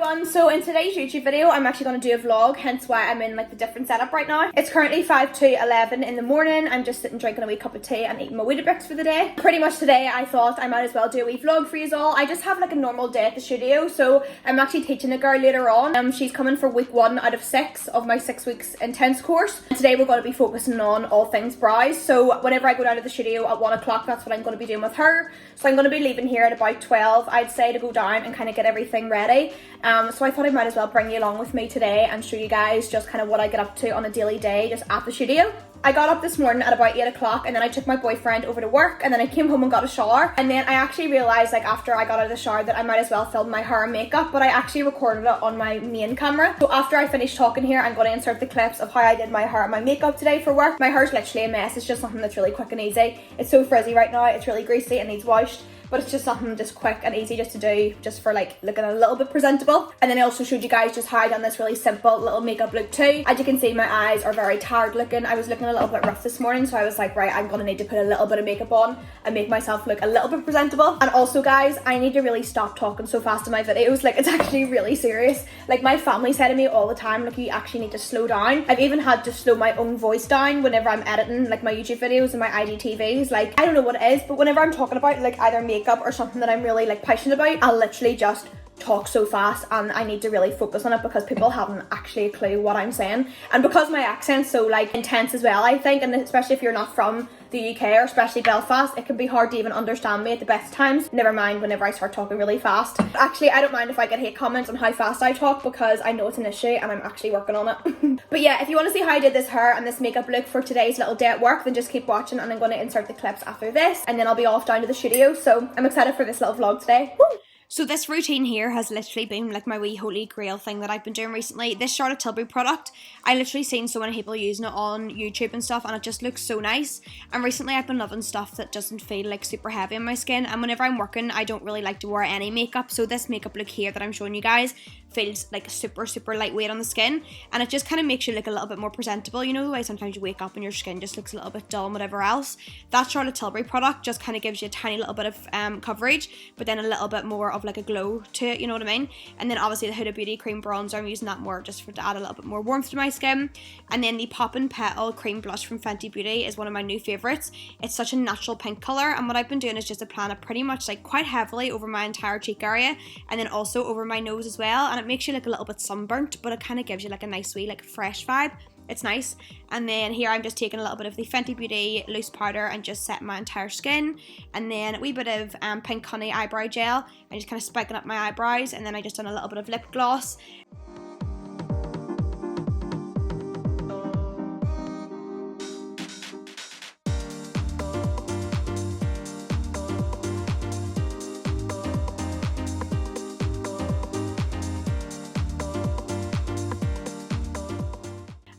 everyone, so in today's YouTube video I'm actually going to do a vlog, hence why I'm in like the different setup right now. It's currently 5 to 11 in the morning. I'm just sitting drinking a wee cup of tea and eating my Weetabix for the day. Pretty much today I thought I might as well do a wee vlog for you all. I just have like a normal day at the studio, so I'm actually teaching a girl later on. She's coming for week 1 out of 6 of my 6 weeks intense course. And today we're going to be focusing on all things brows. So whenever I go down to the studio at 1 o'clock, that's what I'm going to be doing with her. So I'm going to be leaving here at about 12, I'd say, to go down and kind of get everything ready. So I thought I might as well bring you along with me today and show you guys just kind of what I get up to on a daily day just at the studio. I got up this morning at about 8 o'clock and then I took my boyfriend over to work and then I came home and got a shower, and then I actually realised like after I got out of the shower that I might as well film my hair and makeup, but I actually recorded it on my main camera. So after I finish talking here, I'm going to insert the clips of how I did my hair and my makeup today for work. My hair's literally a mess. It's just something that's really quick and easy. It's so frizzy right now, it's really greasy and needs washed. But it's just something just quick and easy just to do, just for like looking a little bit presentable. And then I also showed you guys just how I done this really simple little makeup look too. As you can see, my eyes are very tired looking. I was looking a little bit rough this morning, so I was like, right, I'm gonna need to put a little bit of makeup on and make myself look a little bit presentable. And also guys, I need to really stop talking so fast in my videos. Like, it's actually really serious. Like, my family say to me all the time, like, you actually need to slow down. I've even had to slow my own voice down whenever I'm editing like my YouTube videos and my IGTVs. Like, I don't know what it is, but whenever I'm talking about like either makeup or something that I'm really like passionate about, I'll literally just talk so fast, and I need to really focus on it because people haven't actually a clue what I'm saying. And because my accent's so like intense as well, I think, and especially if you're not from the UK or especially Belfast, it can be hard to even understand me at the best times. Never mind whenever I start talking really fast. Actually, I don't mind if I get hate comments on how fast I talk because I know it's an issue and I'm actually working on it. But yeah, if you want to see how I did this hair and this makeup look for today's little day at work, then just keep watching and I'm going to insert the clips after this and then I'll be off down to the studio. So I'm excited for this little vlog today. Woo! So this routine here has literally been like my wee holy grail thing that I've been doing recently. This Charlotte Tilbury product, I literally seen so many people using it on YouTube and stuff, and it just looks so nice. And recently I've been loving stuff that doesn't feel like super heavy on my skin, and whenever I'm working I don't really like to wear any makeup, so this makeup look here that I'm showing you guys feels like super lightweight on the skin, and it just kind of makes you look a little bit more presentable. You know the way sometimes you wake up and your skin just looks a little bit dull and whatever else? That Charlotte Tilbury product just kind of gives you a tiny little bit of coverage, but then a little bit more of like a glow to it, you know what I mean? And then obviously the Huda Beauty cream bronzer, I'm using that more just to add a little bit more warmth to my skin. And then the Poppin' Petal cream blush from Fenty Beauty is one of my new favourites. It's such a natural pink colour, and what I've been doing is just applying it pretty much like quite heavily over my entire cheek area and then also over my nose as well, and it makes you look a little bit sunburnt, but it kind of gives you like a nice wee like fresh vibe. It's nice. And then here I'm just taking a little bit of the Fenty Beauty loose powder and just setting my entire skin, and then a wee bit of Pink Honey eyebrow gel and just kind of spiking up my eyebrows, and then I just done a little bit of lip gloss.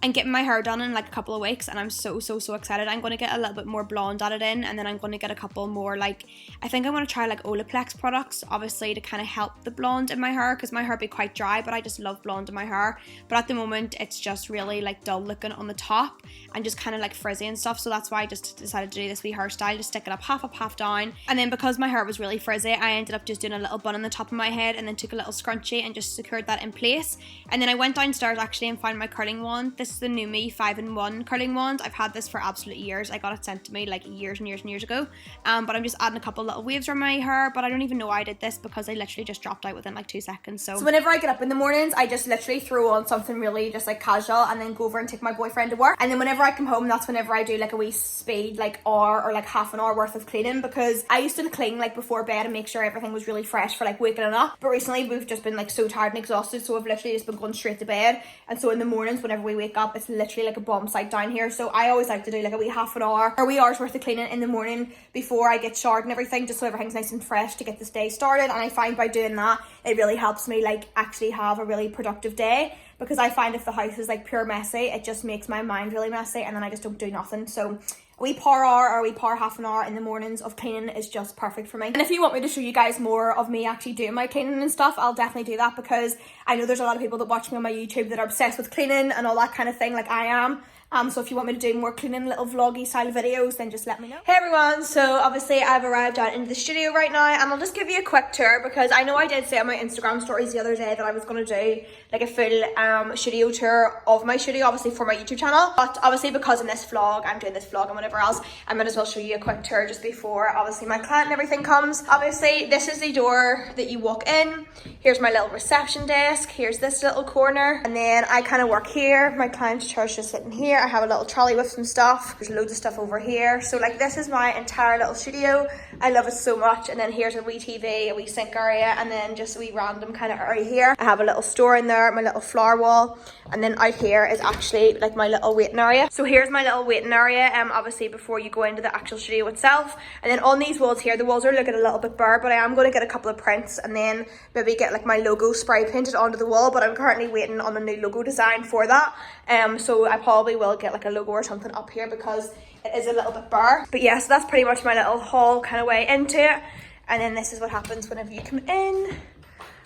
And getting my hair done in like a couple of weeks, and I'm so excited. I'm going to get a little bit more blonde added in, and then I'm going to get a couple more, like, I think I want to try like Olaplex products, obviously to kind of help the blonde in my hair, because my hair be quite dry, but I just love blonde in my hair. But at the moment it's just really like dull looking on the top and just kind of like frizzy and stuff, so that's why I just decided to do this wee hairstyle, just stick it up half down. And then because my hair was really frizzy, I ended up just doing a little bun on the top of my head and then took a little scrunchie and just secured that in place. And then I went downstairs actually and found my curling wand. This is the new me 5-in-1 curling wand. I've had this for absolute years. I got it sent to me like years ago, but I'm just adding a couple little waves around my hair, but I don't even know why I did this because I literally just dropped out within like 2 seconds. So whenever I get up in the mornings, I just literally throw on something really just like casual and then go over and take my boyfriend to work, and then whenever I come home, that's whenever I do like a wee speed like hour or like half an hour worth of cleaning, because I used to clean like before bed and make sure everything was really fresh for like waking up, but recently we've just been like so tired and exhausted, so I've literally just been going straight to bed. And so in the mornings whenever we wake up, it's literally like a bomb site down here, so I always like to do like a wee half an hour or wee hour's worth of cleaning in the morning before I get showered and everything, just so everything's nice and fresh to get this day started. And I find by doing that it really helps me like actually have a really productive day, because I find if the house is like pure messy, it just makes my mind really messy and then I just don't do nothing. So a wee power hour or a wee power half an hour in the mornings of cleaning is just perfect for me. And if you want me to show you guys more of me actually doing my cleaning and stuff, I'll definitely do that, because I know there's a lot of people that watch me on my YouTube that are obsessed with cleaning and all that kind of thing like I am. So if you want me to do more cleaning little vloggy style videos, then just let me know. Hey everyone, so obviously I've arrived out into the studio right now, and I'll just give you a quick tour because I know I did say on my Instagram stories the other day that I was going to do like a full studio tour of my studio, obviously for my YouTube channel. But obviously because in this vlog, I'm doing this vlog and whatever else, I might as well show you a quick tour just before obviously my client and everything comes. Obviously this is the door that you walk in. Here's my little reception desk. Here's this little corner, and then I kind of work here. My client's chair's just sitting here. I have a little trolley with some stuff. There's loads of stuff over here. So like this is my entire little studio. I love it so much. And then here's a wee TV, a wee sink area, and then just a wee random kind of area here. I have a little store in there, my little flower wall, and then out here is actually like my little waiting area. So here's my little waiting area, obviously before you go into the actual studio itself. And then on these walls here, the walls are looking a little bit bare, but I am going to get a couple of prints and then maybe get like my logo spray painted onto the wall, but I'm currently waiting on a new logo design for that. So I probably will get like a logo or something up here because it is a little bit bare. But yeah, so that's pretty much my little hall kind of way into it. And then this is what happens whenever you come in.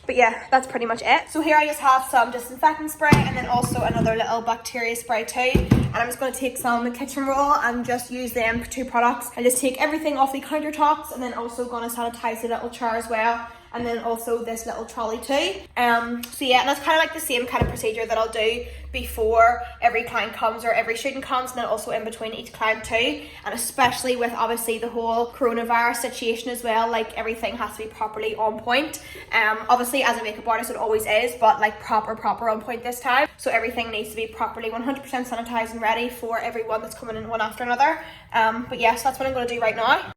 But yeah, that's pretty much it. So here I just have some disinfectant spray and then also another little bacteria spray too. And I'm just going to take some kitchen roll and just use them for 2 products. And just take everything off the countertops, and then also going to sanitize the little chair as well. And then also this little trolley too. So yeah, and that's kind of like the same kind of procedure that I'll do before every client comes or every shooting comes, and then also in between each client too. And especially with obviously the whole coronavirus situation as well, like everything has to be properly on point. Obviously as a makeup artist it always is, but like proper on point this time. So everything needs to be properly 100% sanitized and ready for everyone that's coming in one after another. But yes, that's what I'm going to do right now.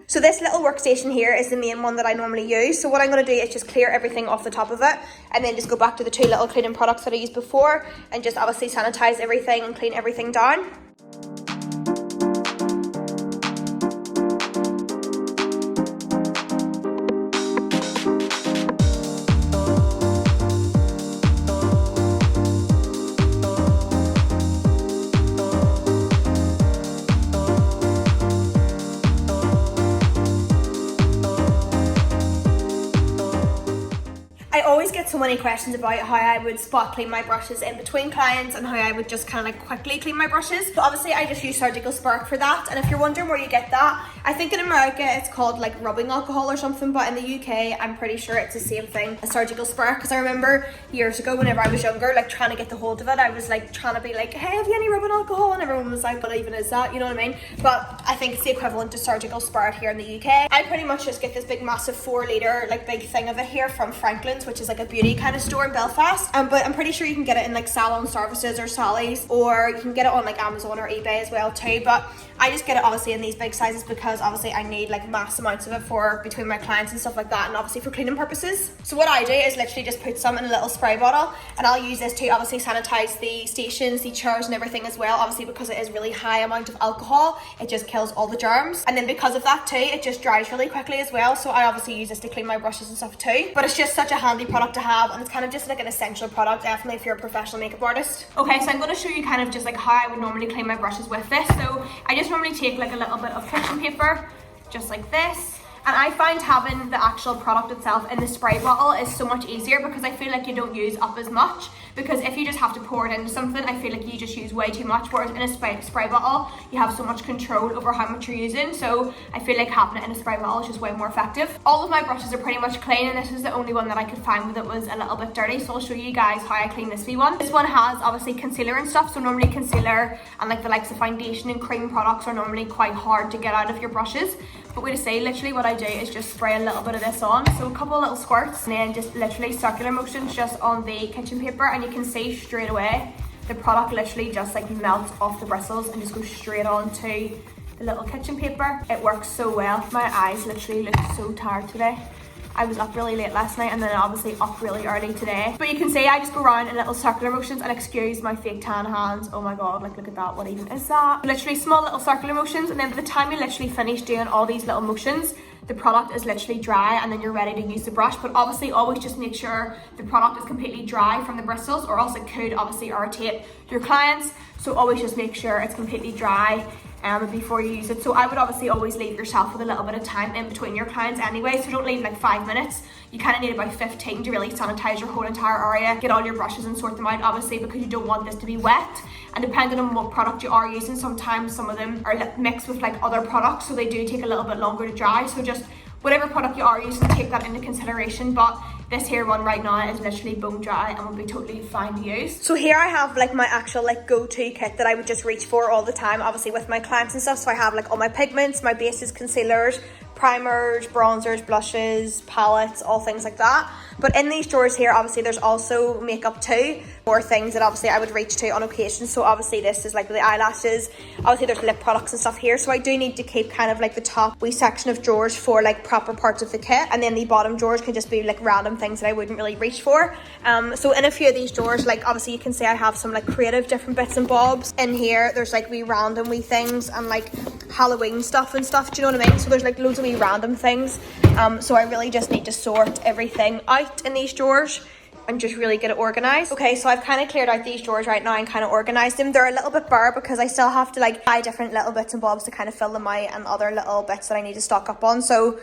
So this little workstation here is the main one that I normally use. So what I'm going to do is just clear everything off the top of it, and then just go back to the 2 little cleaning products that I used before and just obviously sanitize everything and clean everything down. I always get so many questions about how I would spot clean my brushes in between clients and how I would just kind of like quickly clean my brushes. So obviously I just use surgical spark for that, and if you're wondering where you get that, I think in America it's called like rubbing alcohol or something, but in the UK I'm pretty sure it's the same thing as surgical spark, because I remember years ago whenever I was younger, like trying to get the hold of it, I was like trying to be like, hey, have you any rubbing alcohol? And everyone was like, what even is that? You know what I mean? But I think it's the equivalent to surgical spark here in the UK. I pretty much just get this big massive 4 litre like big thing of it here from Franklin's, which is like a beauty kind of store in Belfast. But I'm pretty sure you can get it in like Salon Services or Sally's, or you can get it on like Amazon or eBay as well too. But I just get it obviously in these big sizes because obviously I need like mass amounts of it for between my clients and stuff like that, and obviously for cleaning purposes. So what I do is literally just put some in a little spray bottle, and I'll use this to obviously sanitize the stations, the chairs and everything as well, obviously because it is really high amount of alcohol. It just kills all the germs, and then because of that too, it just dries really quickly as well. So I obviously use this to clean my brushes and stuff too. But it's just such a handy product to have, and it's kind of just like an essential product, definitely if you're a professional makeup artist. Okay, so I'm going to show you kind of just like how I would normally clean my brushes with this. So I just normally take like a little bit of kitchen paper, just like this. And I find having the actual product itself in the spray bottle is so much easier because I feel like you don't use up as much. Because if you just have to pour it into something, I feel like you just use way too much. Whereas in a spray bottle, you have so much control over how much you're using. So I feel like having it in a spray bottle is just way more effective. All of my brushes are pretty much clean, and this is the only one that I could find that was a little bit dirty. So I'll show you guys how I clean this wee one. This one has obviously concealer and stuff. So normally concealer and like the likes of foundation and cream products are normally quite hard to get out of your brushes. But wait to say, literally what I do is just spray a little bit of this on. So a couple of little squirts, and then just literally circular motions just on the kitchen paper, and you can see straight away the product literally just like melts off the bristles and just goes straight onto the little kitchen paper. It works so well. My eyes literally look so tired today. I was up really late last night and then obviously up really early today. But you can see I just go around in little circular motions, and excuse my fake tan hands. Oh my god, like look at that, what even is that? Literally small little circular motions, and then by the time you literally finish doing all these little motions, the product is literally dry and then you're ready to use the brush. But obviously always just make sure the product is completely dry from the bristles, or else it could obviously irritate your clients. So always just make sure it's completely dry before you use it. So I would obviously always leave yourself with a little bit of time in between your clients anyway, so don't leave like 5 minutes. You kind of need about 15 to really sanitize your whole entire area, get all your brushes and sort them out, obviously, because you don't want this to be wet. And depending on what product you are using, sometimes some of them are mixed with like other products, so they do take a little bit longer to dry. So just whatever product you are using, take that into consideration. But this here one right now is literally bone dry and will be totally fine to use. So here I have like my actual like go-to kit that I would just reach for all the time, obviously with my clients and stuff. So I have like all my pigments, my bases, concealers, primers, bronzers, blushes, palettes, all things like that. But in these drawers here, obviously there's also makeup too, more things that obviously I would reach to on occasion. So obviously this is like the eyelashes, obviously there's lip products and stuff here. So I do need to keep kind of like the top wee section of drawers for like proper parts of the kit, and then the bottom drawers can just be like random things that I wouldn't really reach for. So in a few of these drawers, like obviously you can see I have some like creative different bits and bobs. In here there's like wee random wee things and like Halloween stuff and stuff, do you know what I mean? So there's like loads of wee random things. So I really just need to sort everything out in these drawers and just really get it organized. Okay, so I've kind of cleared out these drawers right now and kind of organized them. They're a little bit bare because I still have to like buy different little bits and bobs to kind of fill them out, and other little bits that I need to stock up on. So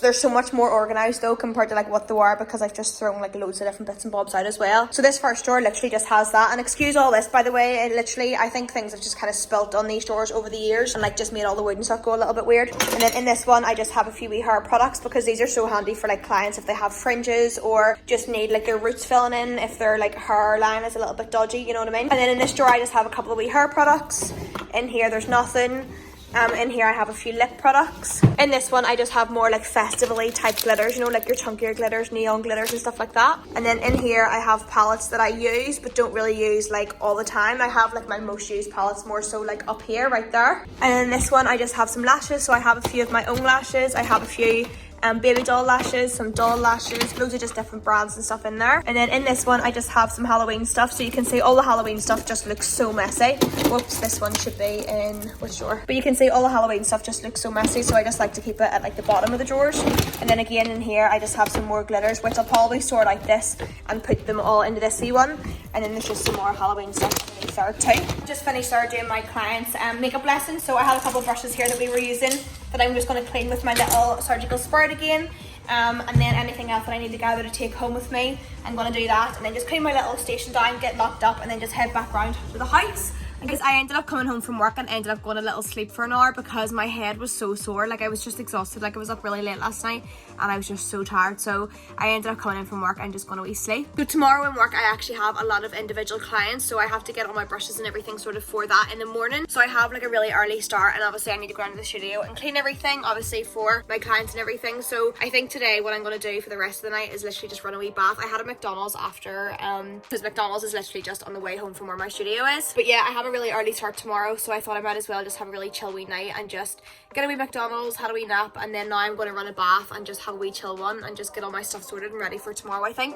they're so much more organized though compared to like what they were, because I've just thrown like loads of different bits and bobs out as well. So this first drawer literally just has that, and excuse all this by the way, it literally, I think things have just kind of spilt on these drawers over the years and like just made all the wood and stuff go a little bit weird. And then in this one I just have a few wee hair products, because these are so handy for like clients if they have fringes or just need like their roots filling in, if their like hairline is a little bit dodgy, you know what I mean. And then in this drawer I just have a couple of wee hair products. In here there's nothing. In here I have a few lip products. In this one I just have more like festival-y type glitters, you know, like your chunkier glitters, neon glitters and stuff like that. And then in here I have palettes that I use but don't really use like all the time. I have like my most used palettes more so like up here right there. And in this one I just have some lashes, so I have a few of my own lashes. I have a few baby doll lashes, some doll lashes, loads of just different brands and stuff in there. And then in this one I just have some Halloween stuff, so you can see all the Halloween stuff just looks so messy. Whoops, this one should be in which drawer? But you can see all the Halloween stuff just looks so messy, so I just like to keep it at like the bottom of the drawers. And then again in here I just have some more glitters, which I'll probably sort like this and put them all into this one. And then there's just some more Halloween stuff underneath there too. Just finished there doing my client's makeup lesson, so I have a couple of brushes here that we were using that I'm just going to clean with my little surgical squirt again. And then anything else that I need to gather to take home with me, I'm going to do that, and then just clean my little station down, get locked up, and then just head back round to the house. Because I ended up coming home from work and ended up going a little sleep for an hour because my head was so sore. Like I was just exhausted. Like I was up really late last night and I was just so tired. So I ended up coming in from work and just going to sleep. So tomorrow in work I actually have a lot of individual clients, so I have to get all my brushes and everything sorted for that in the morning. So I have like a really early start, and obviously I need to go down to the studio and clean everything obviously for my clients and everything. So I think today what I'm going to do for the rest of the night is literally just run a wee bath. I had a McDonald's after because McDonald's is literally just on the way home from where my studio is. But yeah, I have a really early start tomorrow, so I thought I might as well just have a really chill wee night and just get a wee McDonald's, had a wee nap, and then now I'm going to run a bath and just have a wee chill one and just get all my stuff sorted and ready for tomorrow, I think.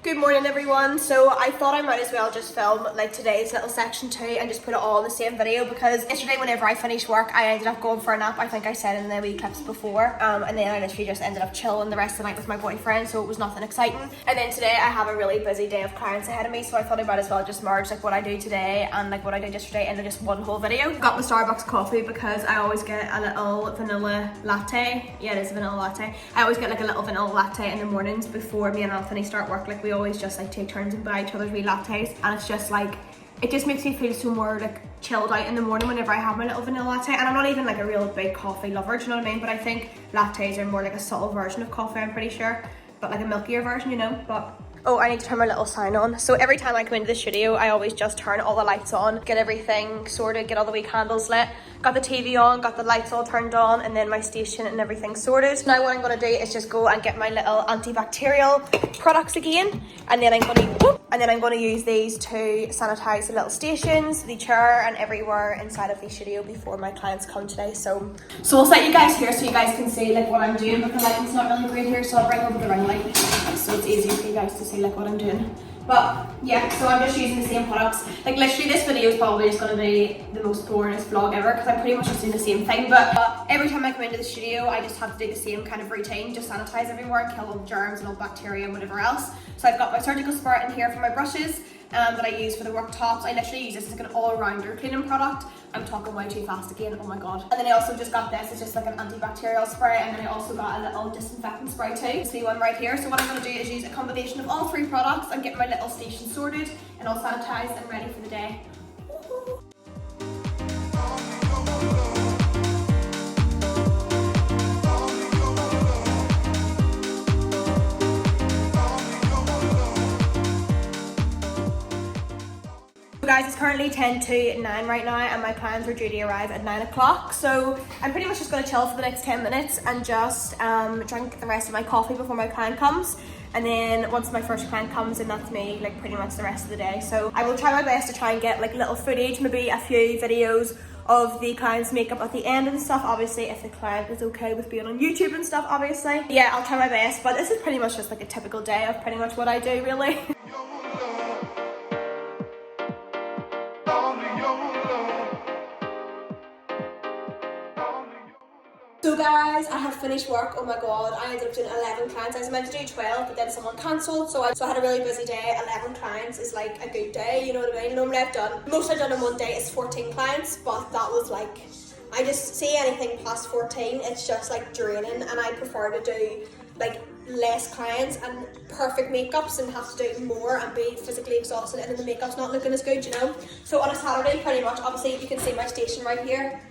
Good morning everyone. So I thought I might as well just film like today's little section too and just put it all in the same video, because yesterday whenever I finished work I ended up going for a nap, I think I said in the wee clips before, and then I literally just ended up chilling the rest of the night with my boyfriend, so it was nothing exciting. And then today I have a really busy day of clients ahead of me, so I thought I might as well just merge like what I do today and like what I did yesterday into just one whole video. Got my Starbucks coffee because I always get a little vanilla latte. Yeah, it is a vanilla latte. I always get like a little vanilla latte in the mornings before me and Anthony start work. Like we always just like take turns and buy each other's wee lattes, and it's just like, it just makes me feel so more like chilled out in the morning whenever I have my little vanilla latte. And I'm not even like a real big coffee lover, do you know what I mean? But I think lattes are more like a subtle version of coffee, I'm pretty sure, but like a milkier version, you know. But oh, I need to turn my little sign on. So every time I come into the studio, I always just turn all the lights on, get everything sorted, get all the wee candles lit, got the TV on, got the lights all turned on, and then my station and everything sorted. Now what I'm gonna do is just go and get my little antibacterial products again, and then I'm gonna use these to sanitize the little stations, the chair, and everywhere inside of the studio before my clients come today. So we'll set you guys here so you guys can see like what I'm doing, because the lighting's not really great here, so I'll bring over the ring light so it's easier for you guys to see like what I'm doing. But yeah, so I'm just using the same products. Like literally this video is probably just going to be the most boringest vlog ever, because I'm pretty much just doing the same thing. But every time I come into the studio, I just have to do the same kind of routine, just sanitize everywhere, kill all the germs and all the bacteria and whatever else. So I've got my surgical squirt in here for my brushes, that I use for the worktops. I literally use this as like an all-rounder cleaning product. I'm talking way too fast again, oh my god. And then I also just got this, it's just like an antibacterial spray, and then I also got a little disinfectant spray too. This one right here. So what I'm going to do is use a combination of all 3 products and get my little station sorted and all sanitized and ready for the day. So guys, it's currently 10 to 9 right now and my clients are due to arrive at 9 o'clock. So I'm pretty much just going to chill for the next 10 minutes and just drink the rest of my coffee before my client comes. And then once my first client comes in, that's me, like pretty much the rest of the day. So I will try my best to try and get like little footage, maybe a few videos of the client's makeup at the end and stuff, obviously if the client is okay with being on YouTube and stuff, obviously. Yeah, I'll try my best, but this is pretty much just like a typical day of pretty much what I do, really. So guys, I have finished work. Oh my god, I ended up doing 11 clients. I was meant to do 12, but then someone cancelled, so I had a really busy day. 11 clients is like a good day, you know what I mean? Normally most I've done in one day is 14 clients, but that was like, I just see anything past 14, it's just like draining, and I prefer to do like less clients and perfect makeups and have to do more and be physically exhausted and then the makeup's not looking as good, you know? So on a Saturday, pretty much, obviously you can see my station right here.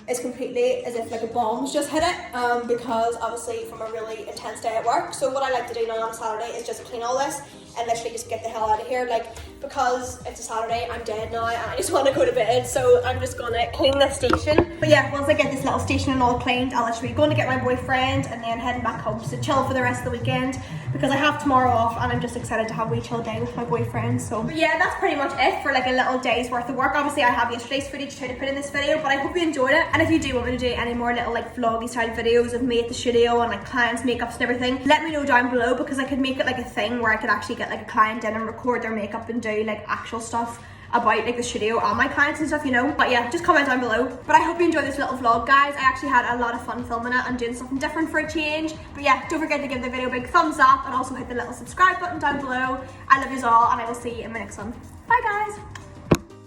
It's completely as if like a bomb's just hit it, because obviously from a really intense day at work. So what I like to do now on a Saturday is just clean all this and literally just get the hell out of here, like, because it's a Saturday, I'm dead now and I just want to go to bed, so I'm just gonna clean this station. But yeah, once I get this little station and all cleaned, I'll literally go to get my boyfriend and then heading back home to chill for the rest of the weekend, because I have tomorrow off and I'm just excited to have a wee chill day with my boyfriend. So but yeah, that's pretty much it for like a little day's worth of work. Obviously I have yesterday's footage too to put in this video, but I hope you enjoyed it. And if you do want me to do any more little like vloggy style videos of me at the studio and like clients makeups and everything, let me know down below, because I could make it like a thing where I could actually get like a client in and record their makeup and do like actual stuff about like the studio and my clients and stuff, you know. But yeah, just comment down below. But I hope you enjoyed this little vlog, guys. I actually had a lot of fun filming it and doing something different for a change. But yeah, don't forget to give the video a big thumbs up and also hit the little subscribe button down below. I love you all and I will see you in my next one. Bye guys.